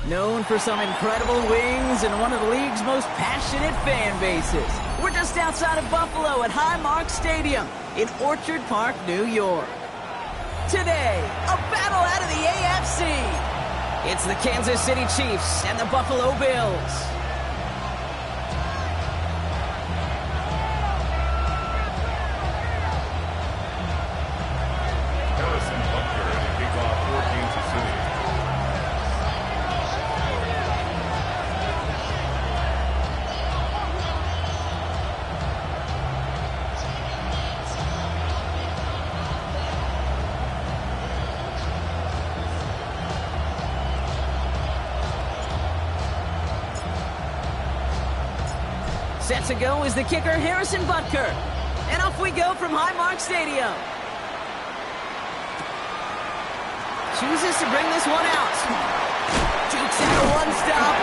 Known for some incredible wings and one of the league's most passionate fan bases. We're just outside of Buffalo at Highmark Stadium in Orchard Park, New York. Today, a battle out of the AFC. It's the Kansas City Chiefs and the Buffalo Bills. Set to go is the kicker, Harrison Butker. And off we go from Highmark Stadium. Chooses to bring this one out. Jukes out a one stop.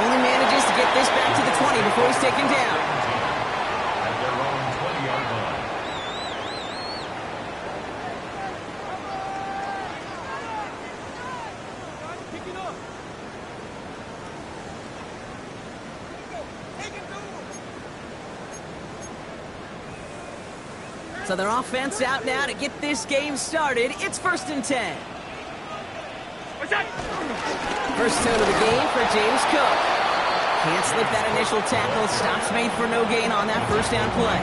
Only manages to get this back to the 20 before he's taken down. At their own 20-yard line. So their offense out now to get this game started. It's 1st and 10. First toe to the game for James Cook. Can't slip that initial tackle. Stops made for no gain on that first down play.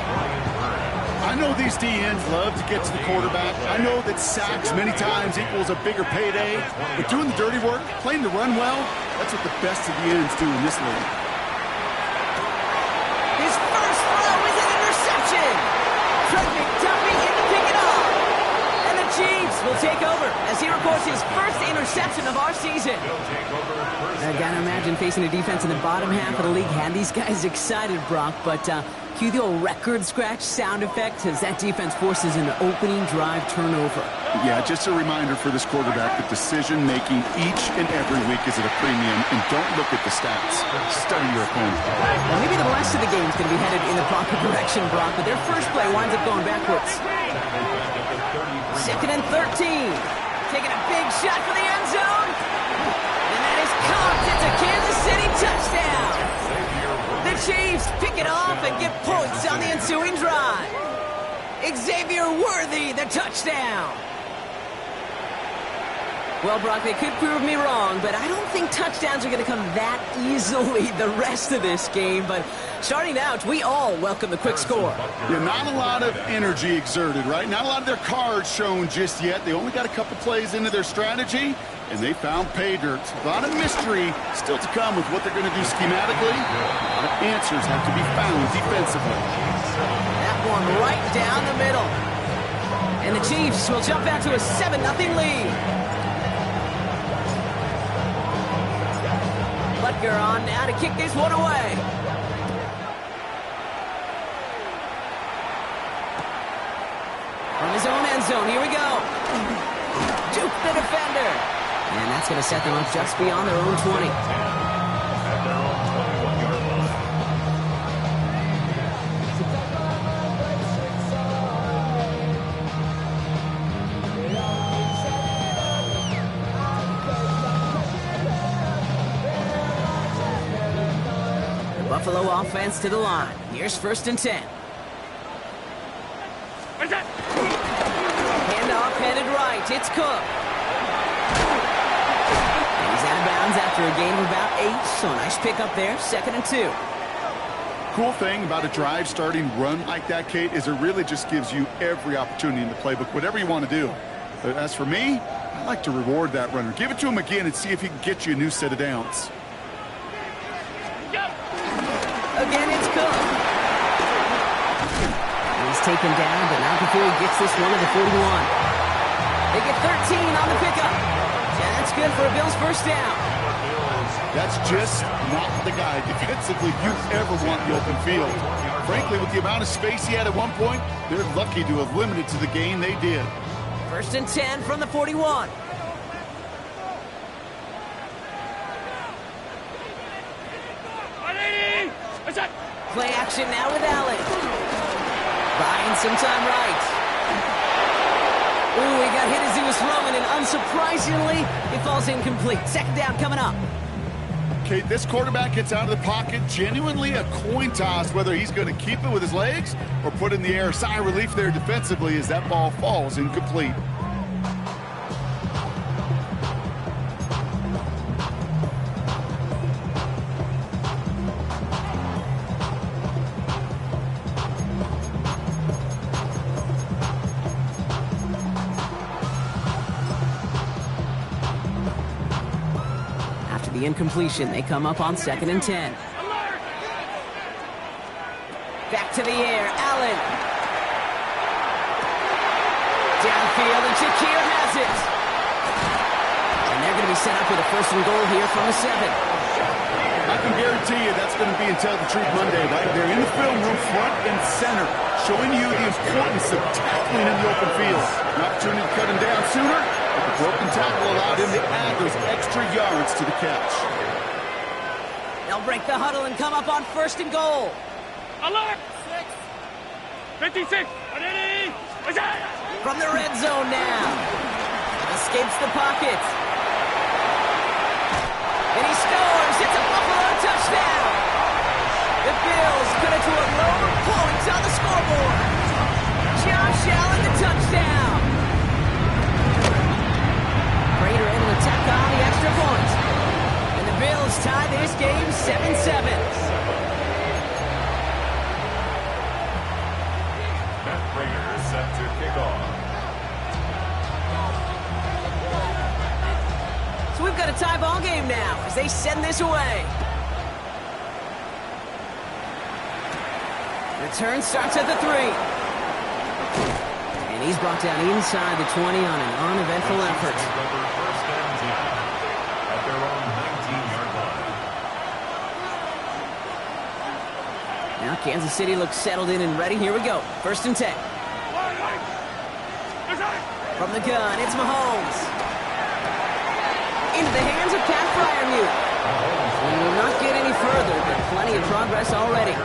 I know these DNs love to get to the quarterback. I know that sacks many times equals a bigger payday. But doing the dirty work, playing the run well, that's what the best of the ends do in this league. His first throw is an interception. Frederick Duffy in to pick it off. And the Chiefs will take over as he records his first interception of our season. I gotta imagine facing a defense in the bottom half of the league had these guys excited, Brock, but cue the old record scratch sound effect as that defense forces an opening drive turnover. Yeah, just a reminder for this quarterback that decision-making each and every week is at a premium, and don't look at the stats. Study your opponent. Well, maybe the rest of the game's going to be headed in the proper direction, Brock, but their first play winds up going backwards. 2nd and 13. Taking a big shot for the end zone. And that is caught. It's a Kansas City touchdown. The Chiefs pick it off and get points on the ensuing drive. Xavier Worthy, the touchdown. Well, Brock, they could prove me wrong, but I don't think touchdowns are going to come that easily the rest of this game. But starting out, we all welcome the quick score. Yeah, not a lot of energy exerted, right? Not a lot of their cards shown just yet. They only got a couple plays into their strategy, and they found pay dirt. A lot of mystery still to come with what they're going to do schematically. A lot of answers have to be found defensively. That one right down the middle. And the Chiefs will jump out to a 7-0 lead. Butker on now to kick this one away. From his own end zone, here we go. Juke the defender. And that's going to set them up just beyond their own 20. Buffalo offense to the line. Here's 1st and 10. Handoff headed right. It's Cook. And he's out of bounds after a gain of about 8. So a nice pickup there. 2nd and 2. Cool thing about a drive starting run like that, Kate, is it really just gives you every opportunity in the playbook, whatever you want to do. But as for me, I like to reward that runner. Give it to him again and see if he can get you a new set of downs. Again, it's Cook. He's taken down, but not before he gets this one to the 41. They get 13 on the pickup. And that's good for a Bills first down. That's just not the guy defensively you ever want the open field. frankly, with the amount of space he had at one point, they're lucky to have limited to the gain they did. 1st and 10 from the 41. Play action now with Allen. Buying some time right. Ooh, he got hit as he was throwing, and unsurprisingly, it falls incomplete. 2nd down coming up. Okay, this quarterback gets out of the pocket. Genuinely a coin toss whether he's going to keep it with his legs or put it in the air. Sigh of relief there defensively as that ball falls incomplete. The incompletion, they come up on 2nd and 10. Back to the air, Allen. Downfield, and Shakir has it. And they're going to be set up with a 1st and goal here from the 7. I can guarantee you that's going to be in Tell the Truth Monday, right? They're in the film room front and center, showing you the importance of tackling in the open field. An opportunity to cut him down sooner. The broken tackle allowed him to add those extra yards to the catch. They'll break the huddle and come up on 1st and goal. Alert! 56! From the red zone now. Escapes the pocket. And he scores. It's a Buffalo touchdown. The Bills cut it to a lower point on the scoreboard. Josh Allen, the touchdown. Raider able to tack on the extra point. And the Bills tie this game 7-7. That Raider is set to kick off. So we've got a tie ball game now as they send this away. Return starts at the 3. And he's brought down inside the 20 on an uneventful effort. First and 10 at their own 19-yard line. Now Kansas City looks settled in and ready. Here we go. 1st and 10. From the gun, it's Mahomes. Into the hands of Pat Fryermuth. We will not get any further, but plenty of progress already.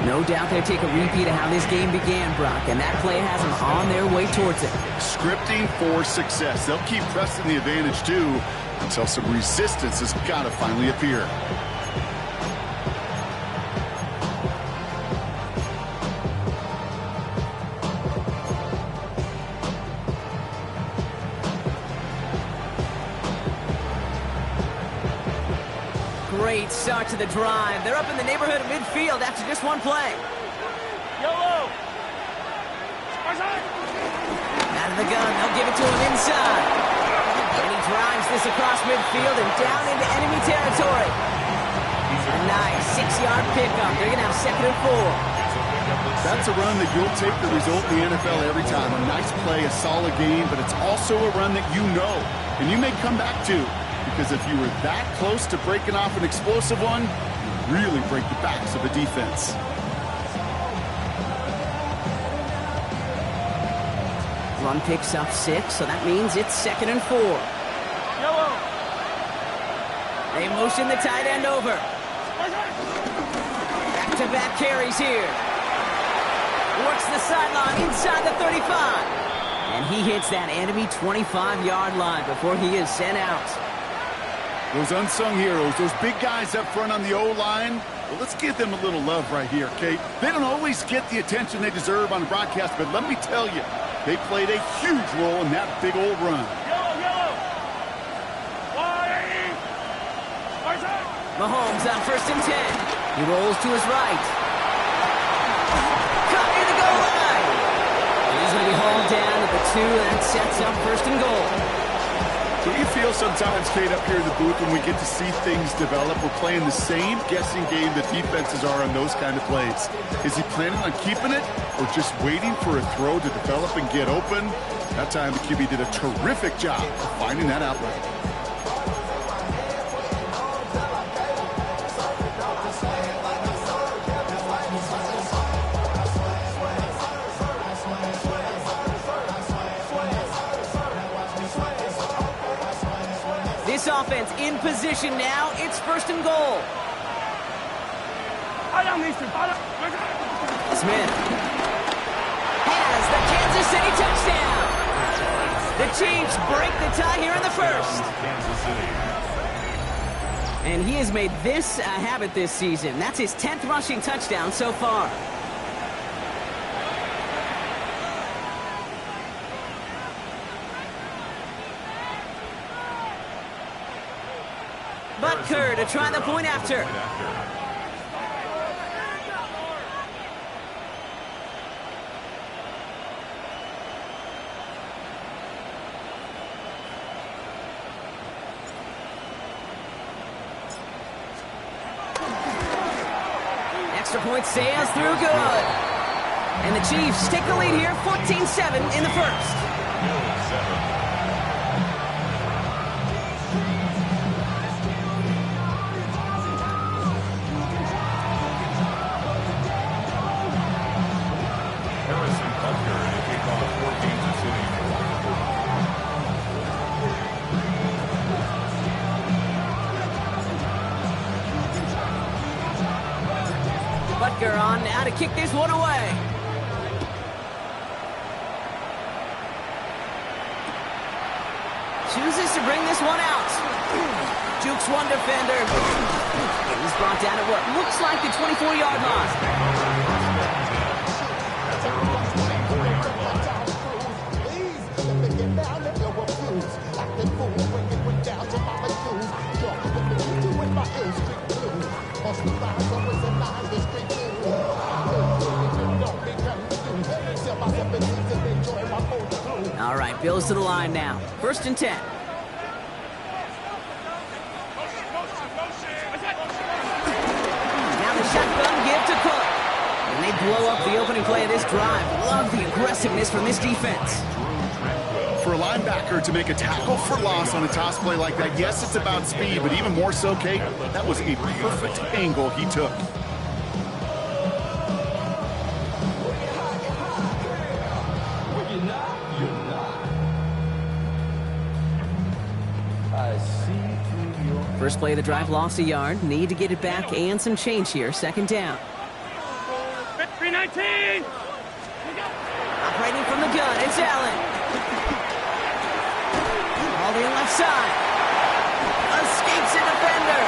No doubt they'll take a repeat of how this game began, Brock, and that play has them on their way towards it. Scripting for success. They'll keep pressing the advantage, too, until some resistance has got to finally appear. Great start to the drive. They're up in the neighborhood of midfield after just one play. Yellow! Out of the gun, they'll give it to him inside. And he drives this across midfield and down into enemy territory. A nice 6-yard pickup. They're going to have 2nd and 4. That's a run that you'll take the result in the NFL every time. A nice play, a solid game, but it's also a run that you know and you may come back to. Because if you were that close to breaking off an explosive one, you really break the backs of a defense. Run picks up 6, so that means it's 2nd and 4. Yellow! They motion the tight end over. Back-to-back carries here. Works the sideline inside the 35. And he hits that enemy 25-yard line before he is sent out. Those unsung heroes, those big guys up front on the O-line, well, let's give them a little love right here, okay? They don't always get the attention they deserve on the broadcast, but let me tell you, they played a huge role in that big old run. Yellow! Mahomes on 1st and 10. He rolls to his right. Caught near the goal line. And he's going to be hauled down at the 2, and that sets up 1st and goal. Do you feel sometimes, Kate, up here in the booth when we get to see things develop? We're playing the same guessing game that defenses are on those kind of plays. Is he planning on keeping it or just waiting for a throw to develop and get open? That time the QB did a terrific job of finding that outlet. this offense in position now. It's 1st and goal. Smith has the Kansas City touchdown. The Chiefs break the tie here in the 1st. And he has made this a habit this season. That's his 10th rushing touchdown so far. Butker to try the point after. Extra point sails through good. And the Chiefs take the lead here, 14-7 in the 1st. Butker on now to kick this one away. Chooses to bring this one out. Jukes one defender. He's brought down at what looks like the 24-yard line. All right, Bills to the line now. 1st and 10. Now the shotgun give to Cook. And they blow up the opening play of this drive. Love the aggressiveness from this defense. For a linebacker to make a tackle for loss on a toss play like that, yes, it's about speed, but even more so, Kate, that was a perfect angle he took. First play of the drive, lost a yard. Need to get it back and some change here. 2nd down. 319. Operating from the gun, it's Allen. All the left side. Escapes a defender.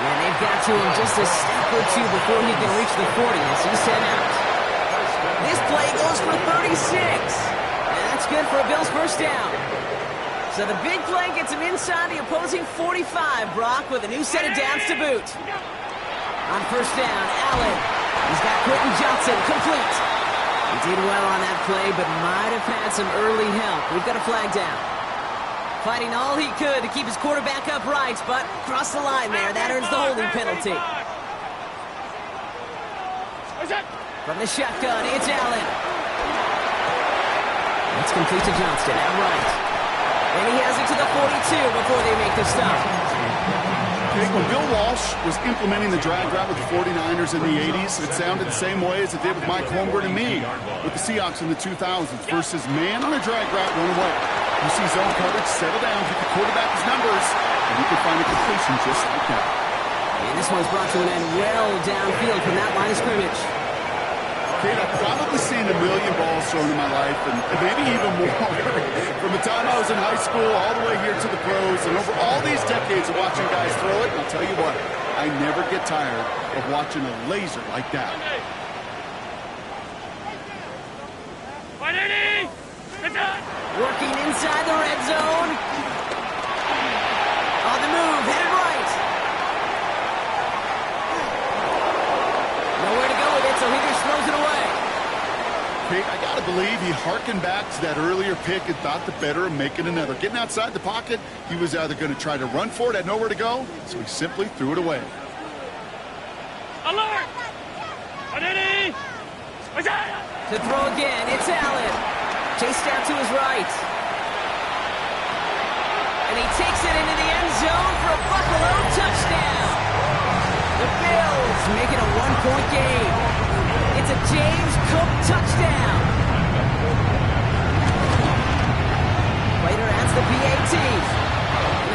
And they've got to him just a step or two before he can reach the 40 as he's sent out. This play goes for 36. And that's good for a Bills 1st down. So the big play gets him inside the opposing 45, Brock, with a new set of downs to boot. On 1st down, Allen. He's got Quentin Johnson complete. He did well on that play, but might have had some early help. We've got a flag down. Fighting all he could to keep his quarterback upright, but across the line there, that earns the holding penalty. From the shotgun, it's Allen. That's complete to Johnston, outright. And he has it to the 42 before they make the stop. When Bill Walsh was implementing the drag route with the 49ers in the 80s, it sounded the same way as it did with Mike Holmgren and me with the Seahawks in the 2000s versus man on a drag route, run away. You see zone coverage, settle down, get the quarterback his numbers, and you can find a completion just like that. And this one's brought to an end well downfield from that line of scrimmage. Kate, I've probably seen a million balls thrown in my life, and maybe even more. From the time I was in high school all the way here to the pros, and over all these decades of watching guys throw it, and I'll tell you what, I never get tired of watching a laser like that. Working inside the red zone. On the move, headed right. Nowhere to go with it, so he just throws it away. Kate, I gotta believe he hearkened back to that earlier pick and thought the better of making another. Getting outside the pocket, he was either going to try to run for it, had nowhere to go, so he simply threw it away. Alert! To throw again, it's Allen. Chased out to his right. And he takes it into the end zone for a Buffalo touchdown. The Bills make it a one-point game. It's a James Cook touchdown. Waiter adds the PAT. And the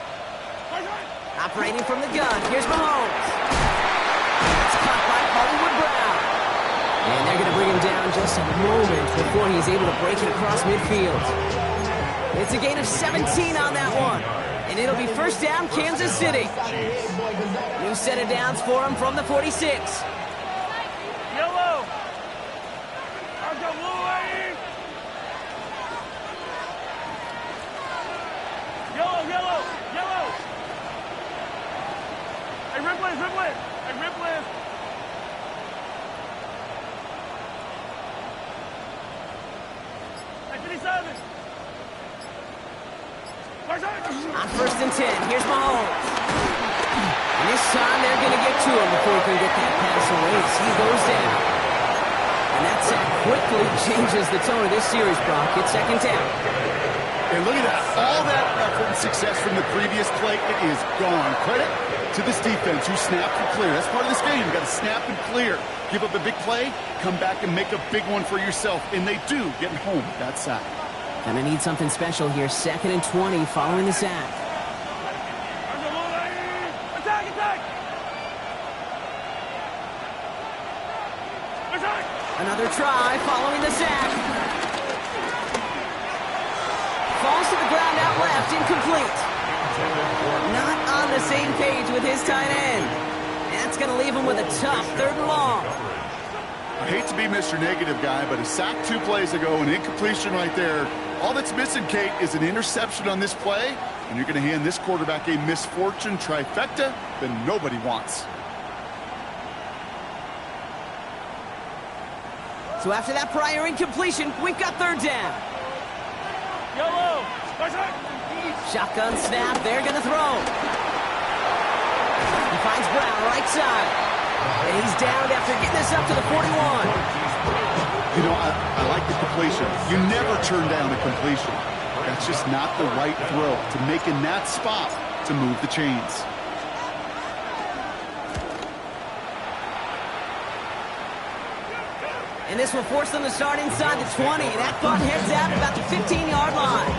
Operating from the gun, here's Mahomes. It's caught by Hollywood Brown. And they're going to bring him down just a moment before he's able to break it across midfield. It's a gain of 17 on that one. And it'll be first down, Kansas City. New set of downs for him from the 46. Yellow. I'll go blue lane. Yellow, yellow, yellow. Hey, Ripley, Ripley. Hey, Ripley. Hey, 57. On first and 10, here's Mahomes. And this time they're going to get to him before he can get that pass away as he goes down. And that sack quickly changes the tone of this series, Brock. It's second down. And look at that. All that effort and success from the previous play, it is gone. Credit to this defense who snapped and clear. That's part of this game. You got to snap and clear. Give up a big play, come back and make a big one for yourself. And they do, getting home with that sack. Gonna need something special here. Second and 20 following the sack. Attack, attack! Attack! Another try following the sack. Falls to the ground out left, incomplete. Not on the same page with his tight end. That's gonna leave him with a tough third and long. I hate to be Mr. Negative guy, but a sack 2 plays ago, an incompletion right there. All that's missing, Kate, is an interception on this play, and you're going to hand this quarterback a misfortune trifecta that nobody wants. So after that prior incompletion, we've got third down. Yellow! Shotgun snap, they're going to throw. He finds Brown right side. And he's down after getting this up to the 41. You know, I like the completion. You never turn down a completion. That's just not the right throw to make in that spot to move the chains. And this will force them to start inside the 20. And that punt heads out about the 15-yard line.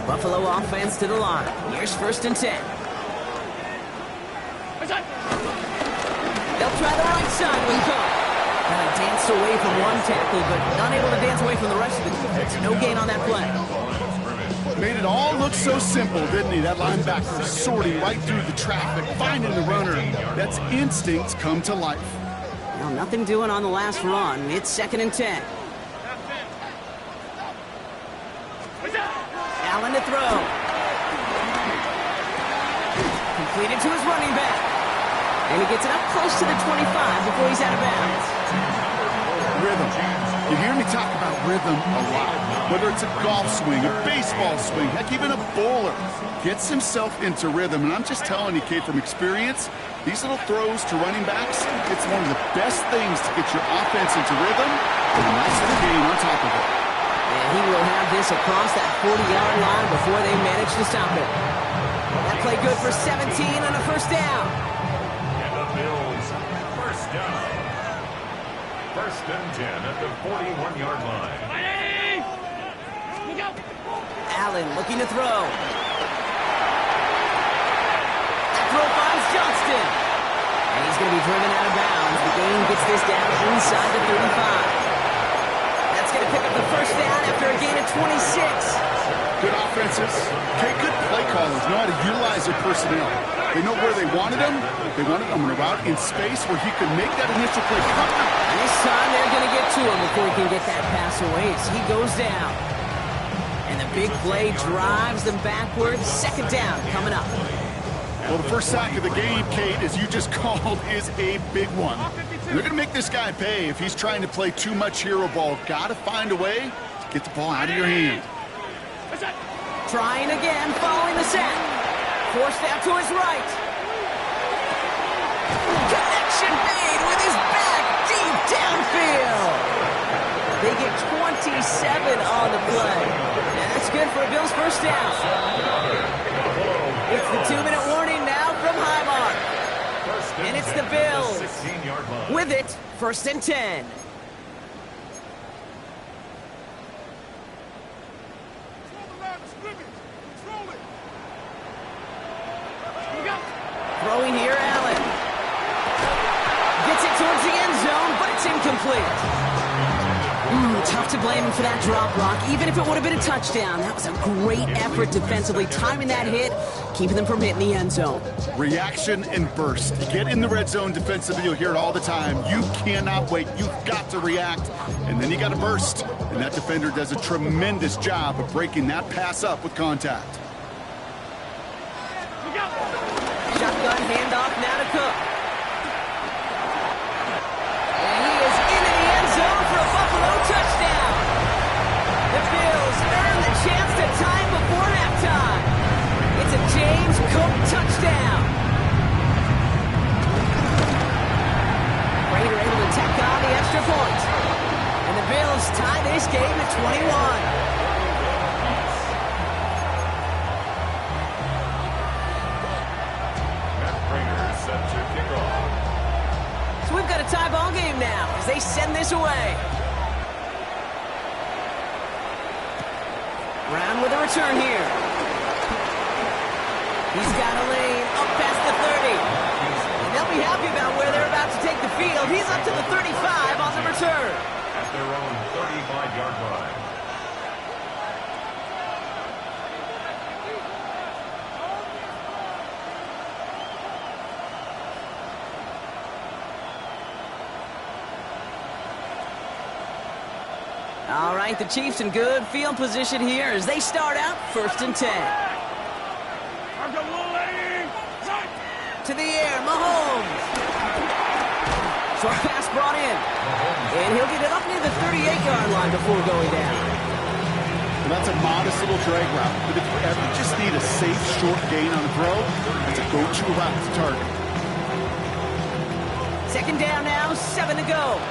Buffalo offense to the line. Here's first and 10. They'll try the right side when come. Kind of danced away from one tackle, but unable to dance away from the rest of the defense. No gain on that play. Made it all look so simple, didn't he? That linebacker sorting right through the traffic, finding the runner. That's instincts come to life. Well, nothing doing on the last run. It's second and 10. Allen to throw. Completed to his running back. And he gets it up close to the 25 before he's out of bounds. Rhythm. You hear me talk about rhythm a lot. Whether it's a golf swing, a baseball swing, heck, even a bowler gets himself into rhythm. And I'm just telling you, Kate, from experience, these little throws to running backs, it's one of the best things to get your offense into rhythm and a nice little game on top of it. And he will have this across that 40-yard line before they manage to stop it. That play good for 17 on a first down. And the Bills, first down. First and 10 at the 41-yard line. Allen looking to throw. That throw finds Johnston. And he's going to be driven out of bounds. The game gets this down inside the 35. That's going to pick up the first down after a gain of 26. Good offenses. Okay, good play callers know how to utilize their personnel. They know where they wanted him. They wanted him in a route in space where he could make that initial play. And this time they're going to get to him before he can get that pass away as he goes down. And the big play drives them backwards. Second down coming up. Well, the first sack of the game, Kate, as you just called, is a big one. They're going to make this guy pay if he's trying to play too much hero ball. Got to find a way to get the ball out of your hand. Trying again, following the sack. Forced out to his right. Connection made with his back deep downfield. They get 27 on the play. And that's good for a Bills first down. It's the 2-minute warning now from Highmark. First And it's the Bills. 16-yard line. With it, 1st and 10. Throwing here, Allen. Gets it towards the end zone, but it's incomplete. Tough to blame him for that drop block, even if it would have been a touchdown. That was a great effort defensively, timing that hit, keeping them from hitting the end zone. Reaction and burst. You get in the red zone defensively, you'll hear it all the time. You cannot wait. You've got to react, and then you got to burst. And that defender does a tremendous job of breaking that pass up with contact. Shotgun handoff now to Cook. And he is into the end zone for a Buffalo touchdown. The Bills earn the chance to tie it before halftime. It's a James Cook touchdown. Raider able to tack on the extra point. And the Bills tie this game at 21. So we've got a tie ball game now as they send this away. Brown with a return here. He's got a lane up past the 30. And they'll be happy about where they're about to take the field. He's up to the 35 on the return. At their own 35-yard line. All right, the Chiefs in good field position here as they start out 1st and 10. To the air, Mahomes. Short pass brought in. And he'll get it up near the 38-yard line before going down. Well, that's a modest little drag route, but if you ever just need a safe short gain on a throw, that's a go-to route to target. 2nd down now, 7 to go.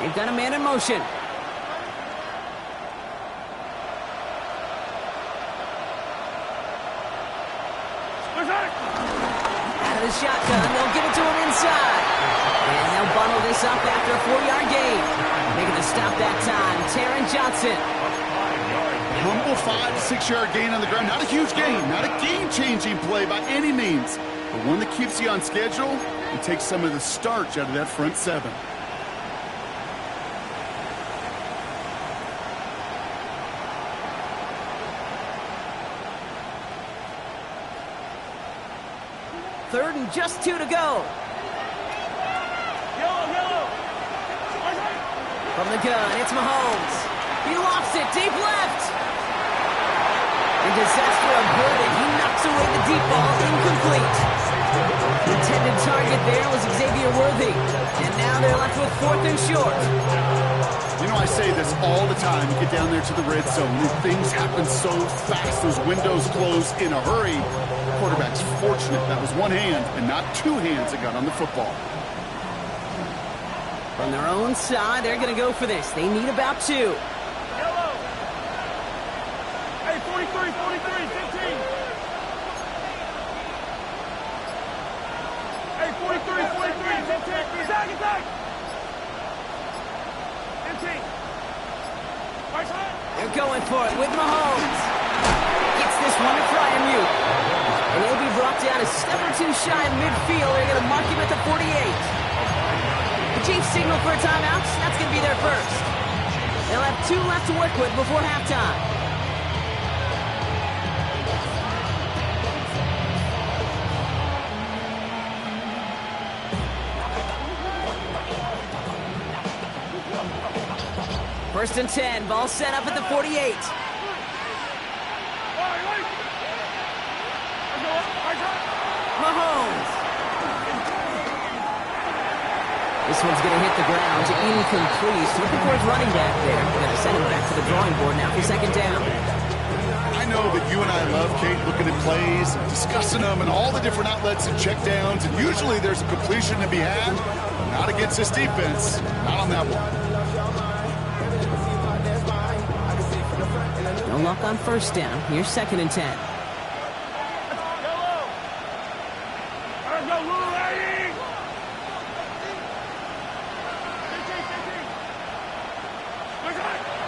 They've got a man in motion. Out of the shotgun, they'll give it to him inside. And they'll bundle this up after a 4-yard gain. Making the stop that time, Taron Johnson. Humble 5 to 6-yard gain on the ground. Not a huge gain, not a game-changing play by any means, but one that keeps you on schedule and takes some of the starch out of that front 7. Third and just 2 to go. From the gun, it's Mahomes. He lofts it deep left. And disaster averted. He knocks away the deep ball, incomplete. The intended target there was Xavier Worthy. And now they're left with 4th and short. You know, I say this all the time. You get down there to the red zone, and things happen so fast. Those windows close in a hurry. The quarterback's fortunate that was one hand and not 2 hands that got on the football. From their own side, they're going to go for this. They need about 2. Yellow. Hey, 43, 15. Hey, 43, 15. Attack. 15. Right side. They're going for it with Mahomes. Gets this one to Fryermuth. And he'll be brought down a step or 2 shy of midfield. They're going to mark him at the 48. The Chiefs signal for a timeout. That's going to be their first. They'll have 2 left to work with before halftime. First and 10. Ball set up at the 48. Mahomes. This one's going to hit the ground to incomplete. Looking for his running back there. We're going to send him back to the drawing board now for 2nd down. I know that you and I love, Kate, looking at plays, discussing them, and all the different outlets and checkdowns, and usually there's a completion to be had. Not against this defense. Not on that one. No luck on first down. Here's 2nd and 10.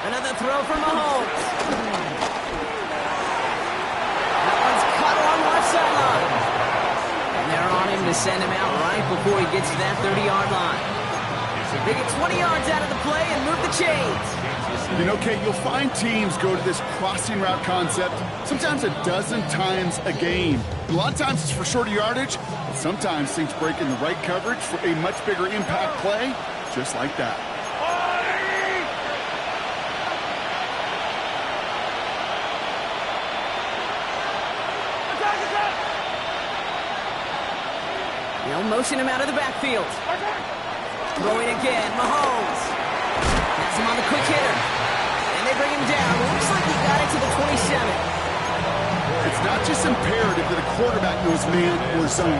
Another throw from Mahomes. That one's cut along the left sideline. And they're on him to send him out right before he gets to that 30-yard line. They get 20 yards out of the play and move the chains. You know, Kate, you'll find teams go to this crossing route concept sometimes a dozen times a game. A lot of times it's for shorter yardage, but sometimes things break in the right coverage for a much bigger impact play, just like that. They'll motion him out of the backfield. Throwing again, Mahomes. Has him on the quick hitter. And they bring him down. Looks like he got it to the 27. It's not just imperative that a quarterback knows man or zone.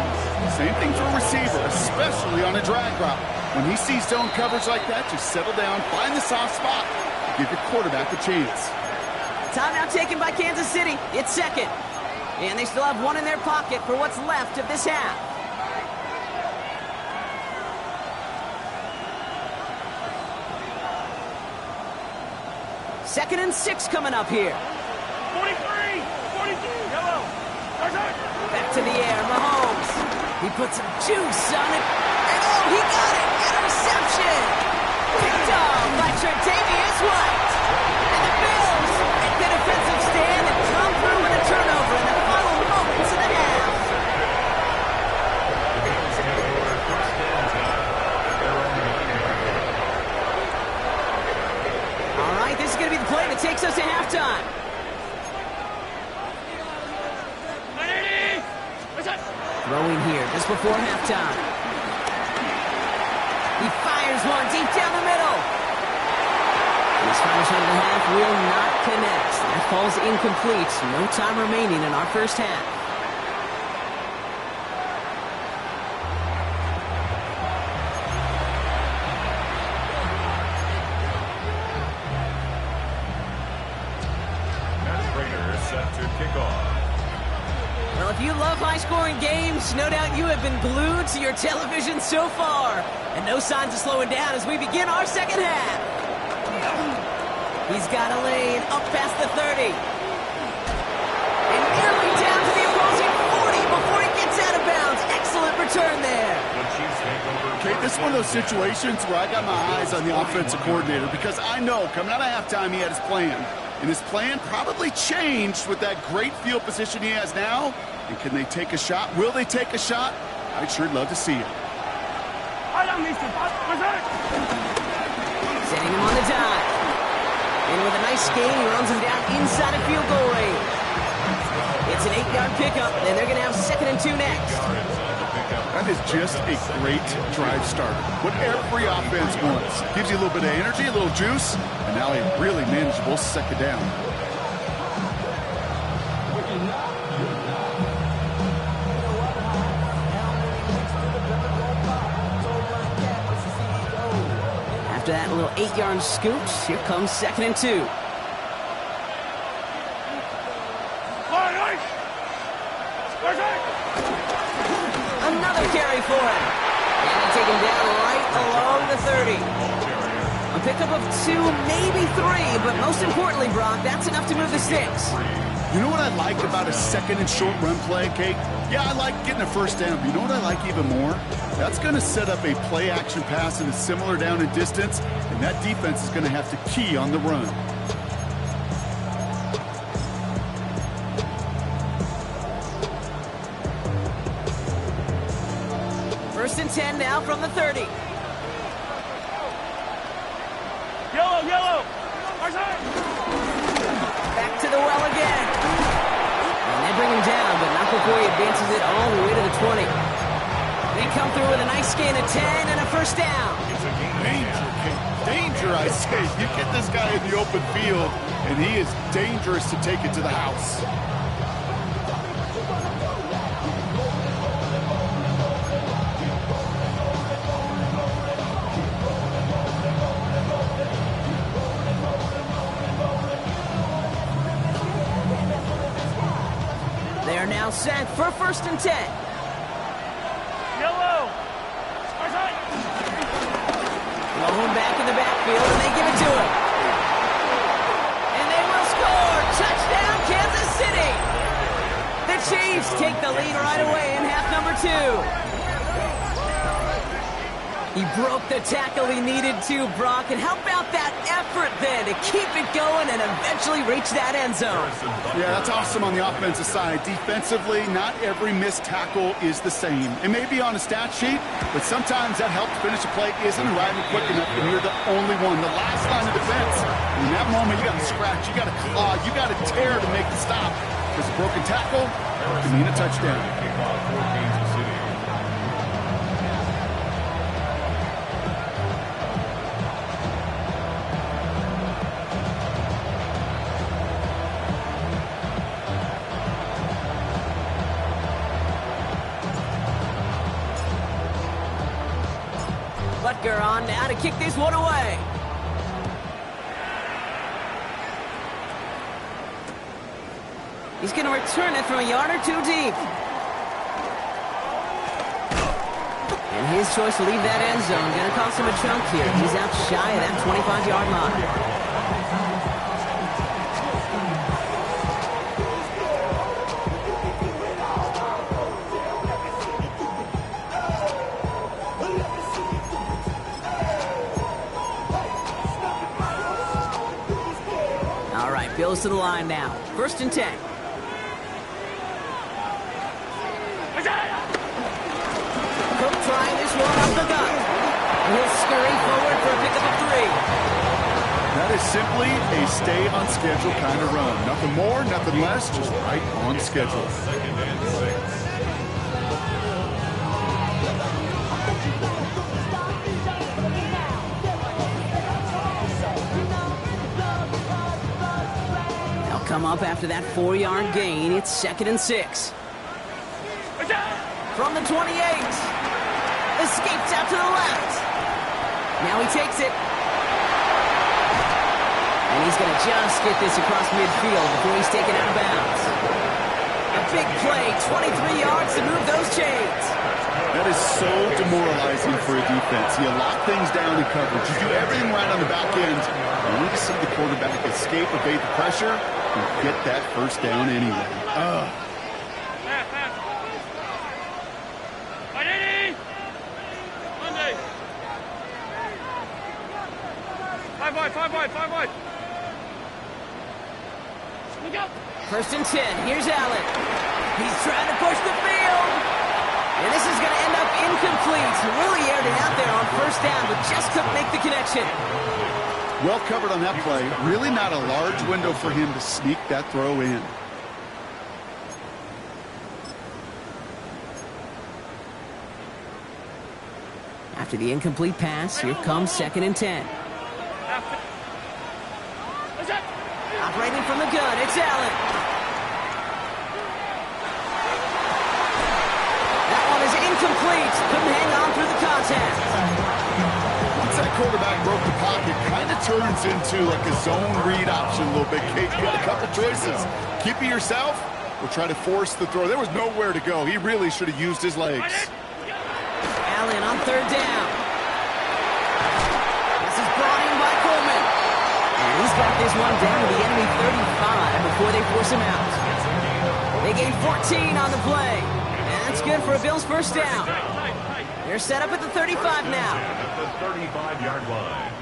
Same thing for a receiver, especially on a drag route. When he sees zone coverage like that, just settle down, find the soft spot, give your quarterback a chance. Timeout taken by Kansas City. It's 2nd. And they still have one in their pocket for what's left of this half. 2nd and 6 coming up here. 43, 42, yellow. Back to the air, Mahomes. He puts some juice on it. And oh, he got it! Interception! Picked off by Tre'Davious White. And the Bills make the defensive stand and come through with a turnover in the final moments of the half. All right, this is going to be the play that takes us to halftime. Throwing here just before halftime. He fires one deep down the middle. This final shot of the half will not connect. That falls incomplete. No time remaining in our first half. Set to kick off. Well, if you love high-scoring games, no doubt you have been glued to your television so far. And no signs of slowing down as we begin our second half. He's got a lane up past the 30. And nearly down to the opposing 40 before he gets out of bounds. Excellent return there. Okay, this is one of those situations where I got my eyes on the offensive coordinator because I know coming out of halftime he had his plan. And his plan probably changed with that great field position he has now. And can they take a shot? Will they take a shot? I'd sure love to see it. Setting him on the dive. And with a nice gain, he runs him down inside of field goal range. It's an 8-yard pickup, and they're going to have 2nd and 2 next. That is just a great drive starter. What every offense wants. Gives you a little bit of energy, a little juice, and now a really manageable 2nd down. After that little 8-yard scoop, here comes 2nd and 2. Another carry for him. And they take him down right along the 30. A pickup of 2, maybe 3, but most importantly, Brock, that's enough to move the sticks. You know what I like about a 2nd and short run play, Kate? Yeah, I like getting a first down, but you know what I like even more? That's going to set up a play-action pass in a similar down and distance, and that defense is going to have to key on the run. First and 10 now from the 30. Yellow, yellow. Back to the well again. And they bring him down, but not before he advances it all the way to the 20. They come through with a nice gain of 10 and a first down. Danger, Kate. Danger, I say. You get this guy in the open field, and he is dangerous to take it to the house. set for 1st and 10. Yellow. Going back in the backfield, and they give it to him. And they will score. Touchdown, Kansas City. The Chiefs take the lead right away in half number 2. He broke the tackle he needed to, Brock. And how about that effort then to keep it going and eventually reach that end zone? Yeah, that's awesome on the offensive side. Defensively, not every missed tackle is the same. It may be on a stat sheet, but sometimes that help to finish a play isn't arriving quick enough, and you're the only one. The last line of defense, in that moment, you got to scratch, you got to claw, you got to tear to make the stop. Because a broken tackle can mean a touchdown. Kickoff for Kansas City. Butker on now to kick this one away. He's going to return it from a yard or 2 deep. And his choice to leave that end zone going to cost him a chunk here. He's out shy of that 25-yard line. Bills to the line now. 1st and 10. Cook trying this one up the gut. He'll scurry forward for a pickup of 3. That is simply a stay on schedule kind of run. Nothing more, nothing less, just right on schedule. 2nd and 6. Come up after that 4-yard gain. It's 2nd and 6. From the 28. Escapes out to the left. Now he takes it. And he's going to just get this across midfield before he's taken out of bounds. A big play, 23 yards to move those chains. That is so demoralizing for a defense. You lock things down in coverage. You do everything right on the back end. You need to see the quarterback escape, evade the pressure, and get that 1st down anyway. Five wide. Look out. 1st and 10. Here's Allen. He's trying to push the field. And this is going to end up incomplete. Really aired it out there on 1st down, but just couldn't make the connection. Well covered on that play. Really not a large window for him to sneak that throw in. After the incomplete pass, here comes 2nd and 10. Operating from the gun, it's Allen. That one is incomplete. Couldn't hang on through the contact. Once that quarterback broke the pocket, kind of turns into like a zone read option a little bit. Kate, you got a couple choices. Keep it yourself or try to force the throw. There was nowhere to go. He really should have used his legs. Allen on 3rd down. This is brought in by Coleman. And he's got this one down to the enemy 35 before they force him out. They gain 14 on the play. And that's good for a Bills 1st down. They're set up at the 35 now. At the 35-yard line.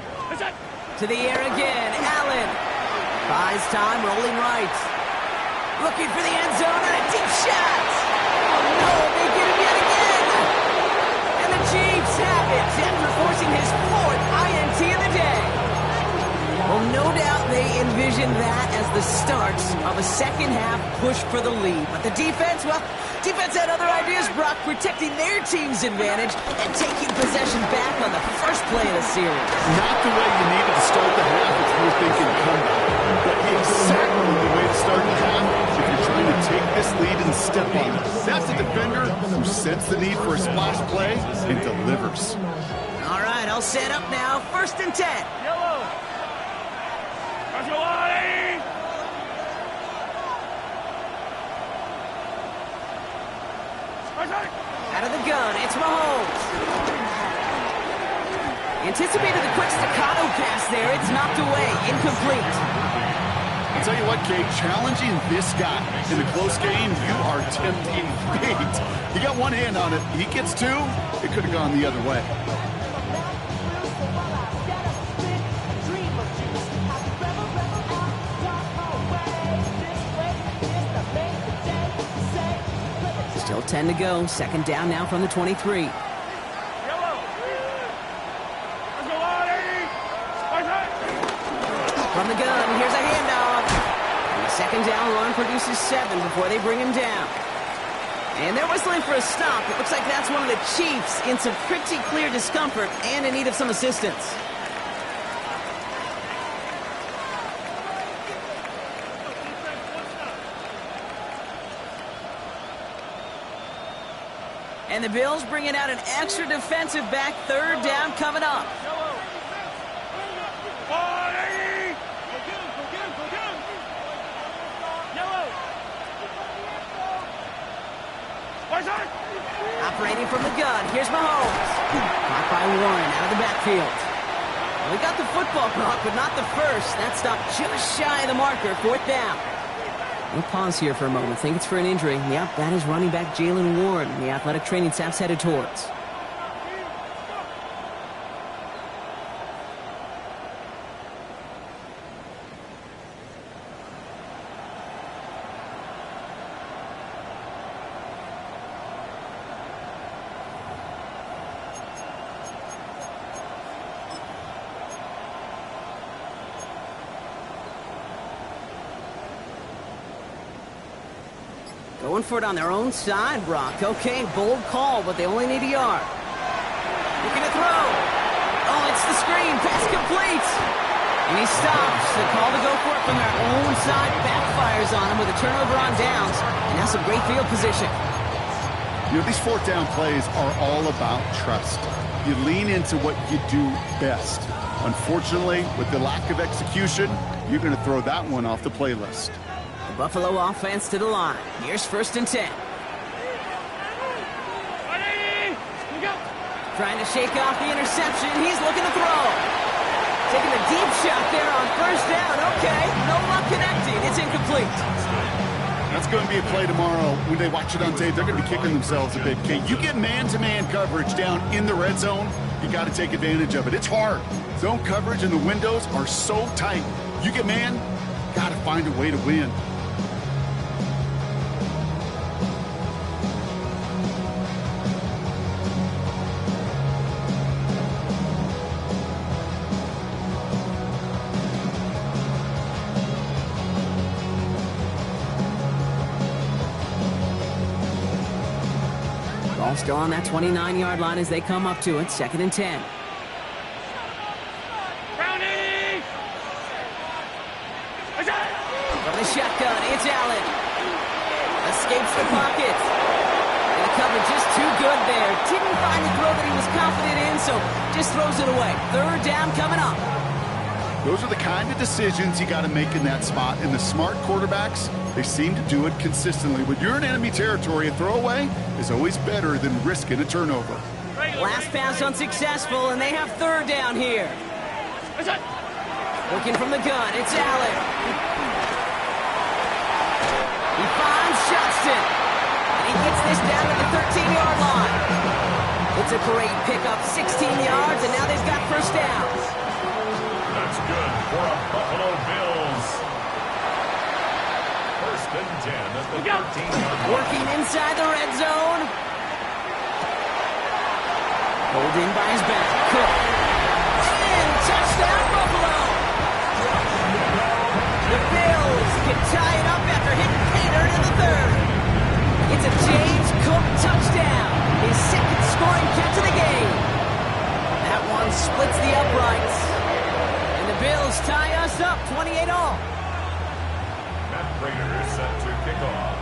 To the air again. Allen buys time, rolling right. Looking for the end zone and a deep shot. Oh no, they get him yet again. And the Chiefs have it after forcing his 4th INT of the day. Well, no doubt they envisioned that as the start of a second-half push for the lead. But the defense, well, defense had other ideas, Brock, protecting their team's advantage and taking possession back on the first play of the series. Not the way you needed to start the half if you were thinking comeback, but exactly the way to start the half if you're trying to take this lead and step on it. That's a defender who sensed the need for a splash play and delivers. All right, I'll set up now. 1st and 10. Yellow. Out of the gun, it's Mahomes. Anticipated the quick staccato pass there. It's knocked away. Incomplete. I'll tell you what, Kate, challenging this guy in a close game, you are tempting fate. He got one hand on it. He gets two. It could have gone the other way. Still 10 to go. Second down now from the 23. From the gun, here's a handoff. And the second down run produces 7 before they bring him down. And they're whistling for a stop. It looks like that's one of the Chiefs in some pretty clear discomfort and in need of some assistance. And the Bills bringing out an extra defensive back. Third down coming up. Operating from the gun, here's Mahomes. Caught by Warren out of the backfield. Well, he got the football caught, but not the first. That stopped just shy of the marker, fourth down. We'll pause here for a moment. Think it's for an injury. Yep, that is running back Jalen Warren, the athletic training staff's headed towards. Going for it on their own side, Brock. Okay, bold call, but they only need a yard. Looking to throw. Oh, it's the screen. Pass complete. And he stops. The call to go for it from their own side backfires on him with a turnover on downs. And now some great field position. You know, these fourth down plays are all about trust. You lean into what you do best. Unfortunately, with the lack of execution, you're going to throw that one off the playlist. Buffalo offense to the line. Here's first and 10. Trying to shake off the interception. He's looking to throw. Taking a deep shot there on first down. Okay, no luck connecting. It's incomplete. That's going to be a play tomorrow. When they watch it on tape, they're going to be kicking themselves a bit. Okay, you get man-to-man coverage down in the red zone, you got to take advantage of it. It's hard. Zone coverage and the windows are so tight. You get man, got to find a way to win. Ball still on that 29-yard line as they come up to it. Second and 10. From the shotgun, it's Allen. Escapes the pocket. And the coverage just too good there. Didn't find the throw that he was confident in, so just throws it away. Third down coming up. Those are the kind of decisions you got to make in that spot. And the smart quarterbacks, they seem to do it consistently. When you're in enemy territory, a throwaway is always better than risking a turnover. Last pass unsuccessful, and they have third down here. Looking from the gun, it's Allen. He finds Johnston. And he gets this down to the 13-yard line. It's a great pickup, 16 yards, and now they've got first downs. That's good for a Buffalo Bills. First and 10 at the 13-yard line. Working inside the red zone. Pulled in by his back. Cook. And touchdown, Buffalo. The Bills can tie it up after hitting Pater in the third. It's a James Cook touchdown. His second scoring catch of the game. That one splits the uprights. And the Bills tie us up 28-all. Matt Prater is set to kick off.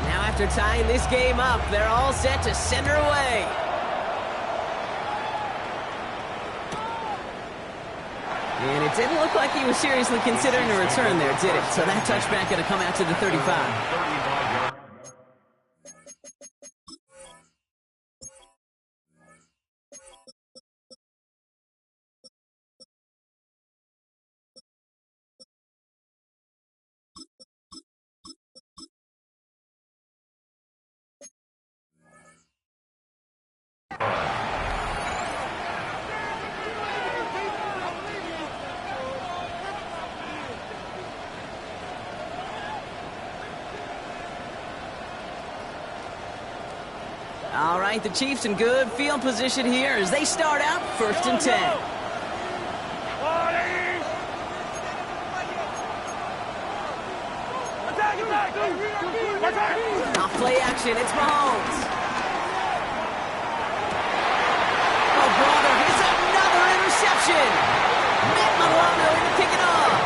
Now after tying this game up, they're all set to send her away. And it didn't look like he was seriously considering a return there, did it? So that touchback going to come out to the 35. All right, the Chiefs in good field position here as they start out 1st and 10. Off play action, it's Mahomes. Oh, brother, it's another interception. Matt Milano to pick it up.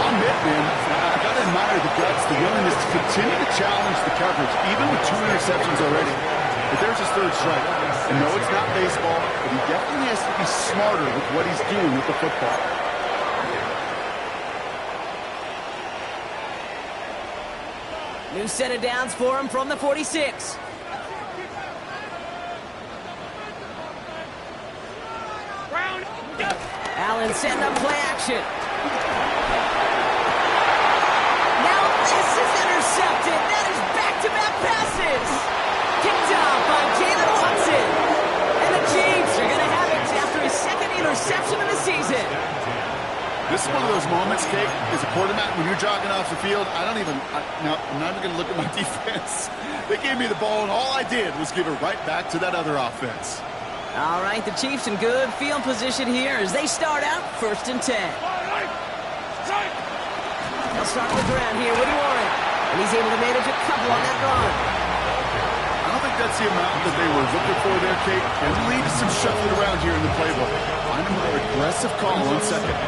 On Mitt, man, I got to admire the guts, the willingness to continue to challenge the coverage, even with 2 interceptions already. But there's his 3rd strike. And no, it's not baseball, but he definitely has to be smarter with what he's doing with the football. New set of downs for him from the 46. Allen setting up play action. Now this is intercepted. That is back-to-back passes. Picked up by Jalen Watson. And the Chiefs are going to have it after his 2nd interception of the season. This is one of those moments, Kate, as a quarterback, when you're jogging off the field, I'm not even going to look at my defense. They gave me the ball, and all I did was give it right back to that other offense. All right, the Chiefs in good field position here as they start out 1st and 10. They'll start on the ground here, Woody Warren. And he's able to manage a couple on that run. I don't think that's the amount that they were looking for there, Kate. And lead to some shuffling around here in the playbook. Find a more aggressive call on 2nd.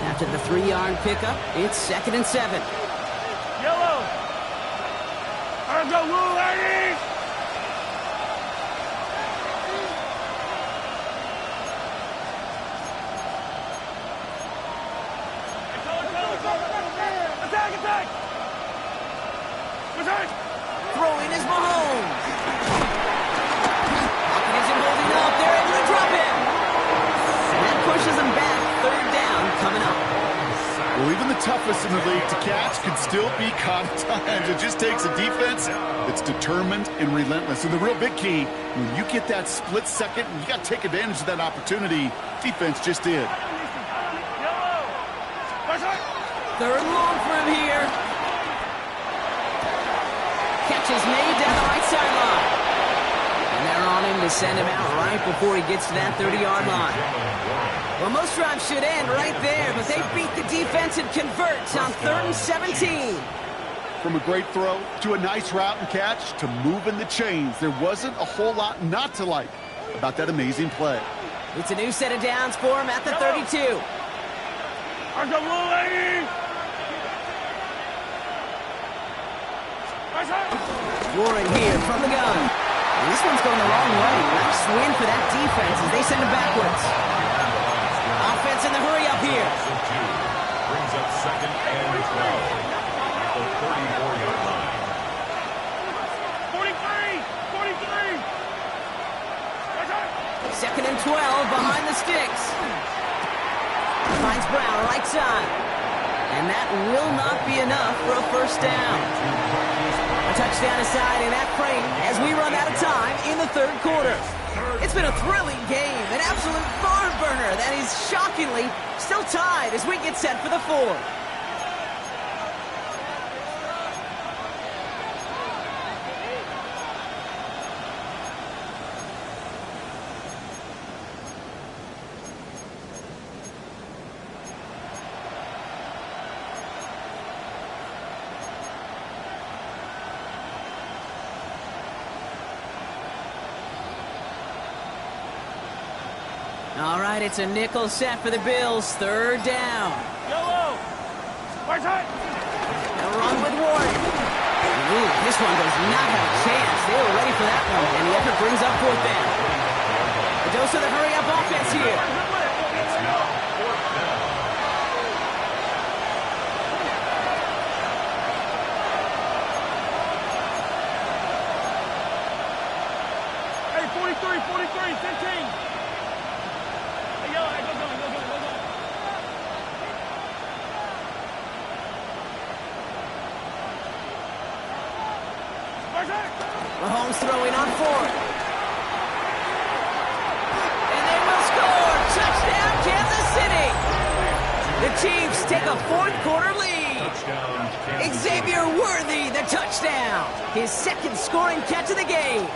After the 3-yard pickup, it's 2nd and 7. Yellow. Let's go, Blue Ladies! Attack! Throwing is Mahomes. Pocket isn't holding up. They're able to drop him. And that pushes him back. 3rd down coming up. Well, even the toughest in the league to catch can still be caught at times. It just takes a defense that's determined and relentless. And the real big key, when you get that split second, you got to take advantage of that opportunity. Defense just did. 3rd and long for him here. Catch is made down the right sideline. And they're on him to send him out right before he gets to that 30-yard line. Well, most drives should end right there, but they beat the defense and converts on 3rd and 17. From a great throw to a nice route and catch to moving the chains, there wasn't a whole lot not to like about that amazing play. It's a new set of downs for him at the 32. Warren here from the gun. And this one's going the wrong way. Nice win for that defense as they send it backwards. Offense in the hurry up here. Brings up 2nd and 12 at the 34-yard line. 43! 2nd and 12 behind the sticks. Finds Brown right side. And that will not be enough for a 1st down. A touchdown aside in that frame as we run out of time in the 3rd quarter. It's been a thrilling game, an absolute barn burner that is shockingly still tied as we get set for the 4th. All right, it's a nickel set for the Bills. 3rd down. Yellow! Right side! They'll run with Warren. Ooh, this one does not have a chance. They were ready for that one, and the effort brings up 4th down. A dose of the hurry-up offense here. It's now 4th down. Hey, 43, 15. Mahomes throwing on 4th. And they will score. Touchdown, Kansas City. The Chiefs take a 4th quarter lead. Touchdown, Kansas City. Xavier Worthy, the touchdown. His second scoring catch of the game.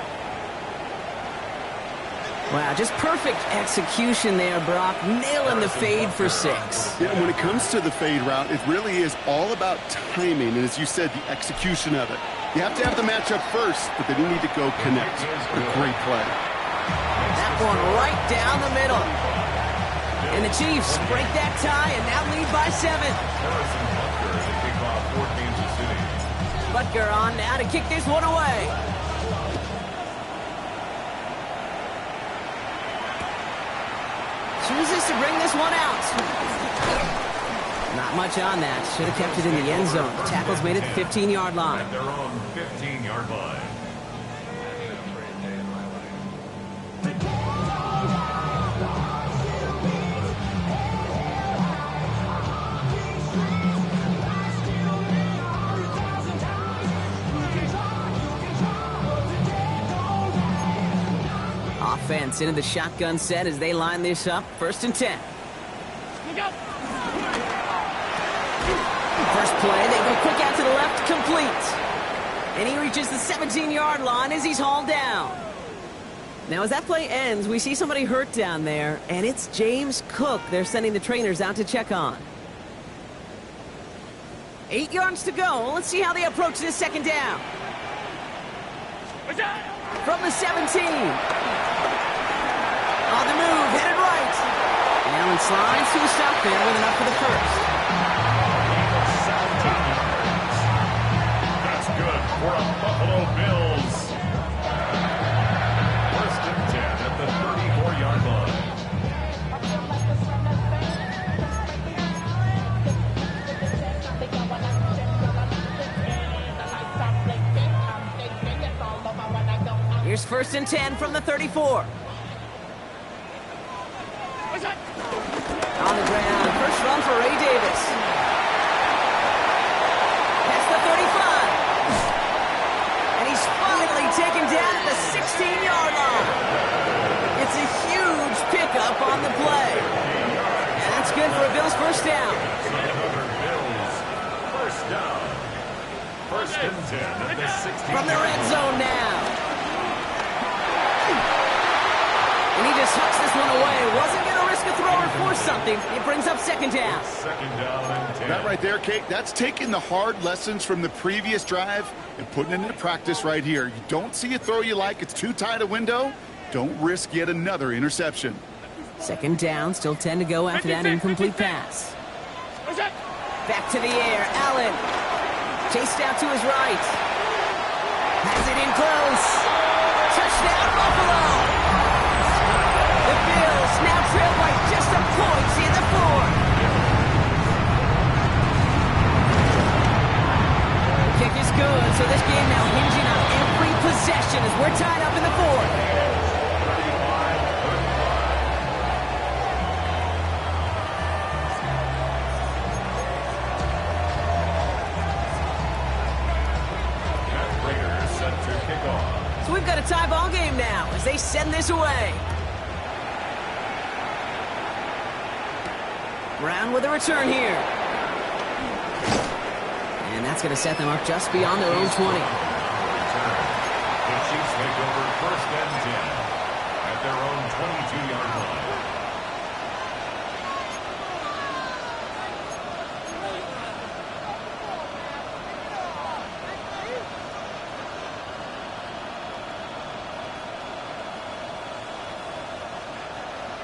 Wow, just perfect execution there, Brock. Nailing the fade for 6. Yeah, when it comes to the fade route, it really is all about timing, and as you said, the execution of it. You have to have the matchup first, but then you need to go connect. A great play. That one right down the middle. And the Chiefs break that tie and now lead by 7. Harrison Butker to kick off for Kansas City. Butker on now to kick this one away. Chooses to bring this one out. Not much on that. Should have kept it in the end zone. The tackle's made it the 15-yard line. At their own 15-yard line. Offense into the shotgun set as they line this up. 1st and 10. First play, they go quick out to the left, complete. And he reaches the 17-yard line as he's hauled down. Now, as that play ends, we see somebody hurt down there, and it's James Cook they're sending the trainers out to check on. 8 yards to go. Let's see how they approach this 2nd down. From the 17. On the move, headed right. Allen slides to a stop there with enough for the 1st. That's good for a Buffalo Bills. 1st and 10 at the 34-yard line. Here's 1st and 10 from the 34. On the ground, first run for Ray Davis. That's the 35. And he's finally taken down at the 16-yard line. It's a huge pickup on the play. And that's good for a Bills 1st down. Another Bills 1st down. 1st and 10 at the 16. From the red zone now. And he just hucks this one away. Wasn't going to risk a throw or force something. It brings up 2nd down. 2nd down and 10. That right there, Kate, that's taking the hard lessons from the previous drive and putting it into practice right here. You don't see a throw you like. It's too tight a window. Don't risk yet another interception. 2nd down, still 10 to go after that incomplete pass. Back to the air, Allen. Chased out to his right. Has it in close. Touchdown, Buffalo. The Bills now trail by just a point in the 4th. Kick is good, so this game now hinging on every possession as we're tied up in the 4th. Raiders set to kick off. So we've got a tie ball game now as they send this away. Brown with a return here. And that's going to set them up just beyond their own 20. The Chiefs take over 1st and 10 at their own 22-yard line.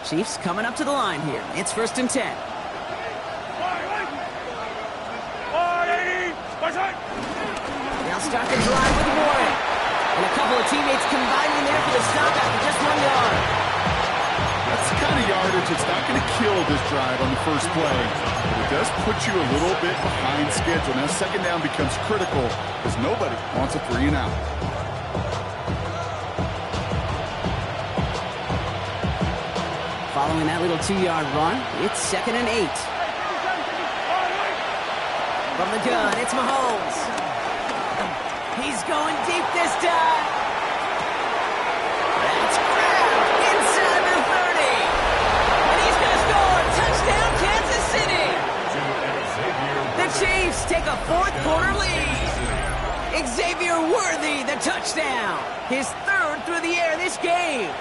Chiefs coming up to the line here. It's 1st and 10. They'll start the drive with Warren. And a couple of teammates combining there for the stop after just 1 yard. That's the kind of yardage that's not going to kill this drive on the first play. But it does put you a little bit behind schedule. Now 2nd down becomes critical because nobody wants a 3 and out. Following that little 2-yard run, it's 2nd and 8. From the gun, it's Mahomes. He's going deep this time. That's grabbed inside the 30. And he's going to score. Touchdown, Kansas City. The Chiefs take a a touchdown. His third through the air this game.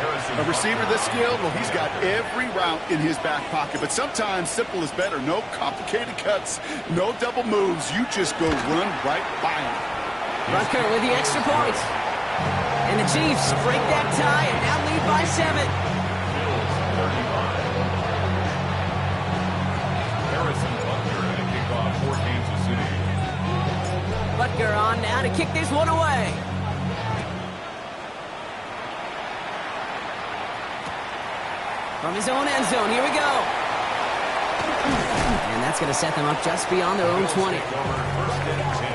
A receiver this skilled, well, he's got every route in his back pocket. But sometimes simple is better. No complicated cuts, no double moves. You just go run right by him. Rucker with the extra point. And the Chiefs break that tie and now lead by 7. Harrison Butker to kick off for Kansas City. Butker on now to kick this one away. From his own end zone, here we go. And that's going to set them up just beyond their own 20. First and 10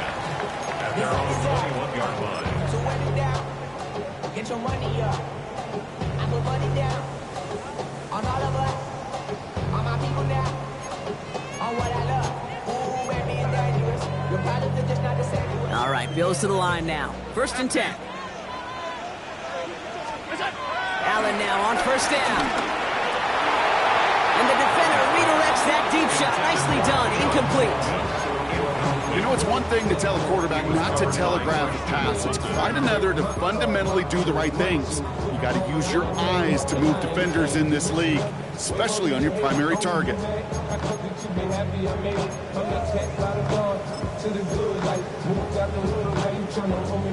at their own 21-yard line. So run it down. Get your money up. I put money down. On all of us. On my people now. On what I love. Ooh, and being dangerous. Your problems are just not the same. All right, Bills to the line now. First and 10. Allen now on first down. And the defender redirects that deep shot. Nicely done. Incomplete. You know, it's one thing to tell a quarterback not to telegraph a pass. It's quite another to fundamentally do the right things. You got to use your eyes to move defenders in this league, especially on your primary target.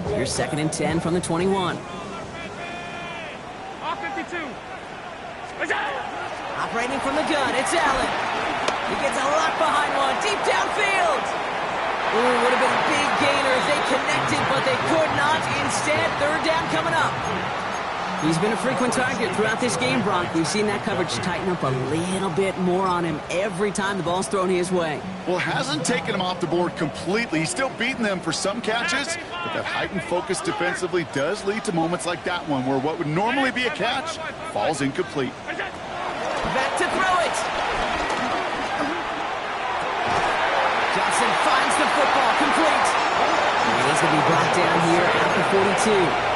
Here's second and 10 from the 21. All 52. Operating from the gun, it's Allen. He gets a lot behind one, deep downfield. Ooh, would have been a big gainer if they connected, but they could not. Instead, third down coming up. He's been a frequent target throughout this game, Brock. We've seen that coverage tighten up a little bit more on him every time the ball's thrown his way. Well, it hasn't taken him off the board completely. He's still beating them for some catches, but that heightened focus defensively does lead to moments like that one where what would normally be a catch falls incomplete. Back to throw it. Johnson finds the football, complete. And he's going to be brought down here at the 42.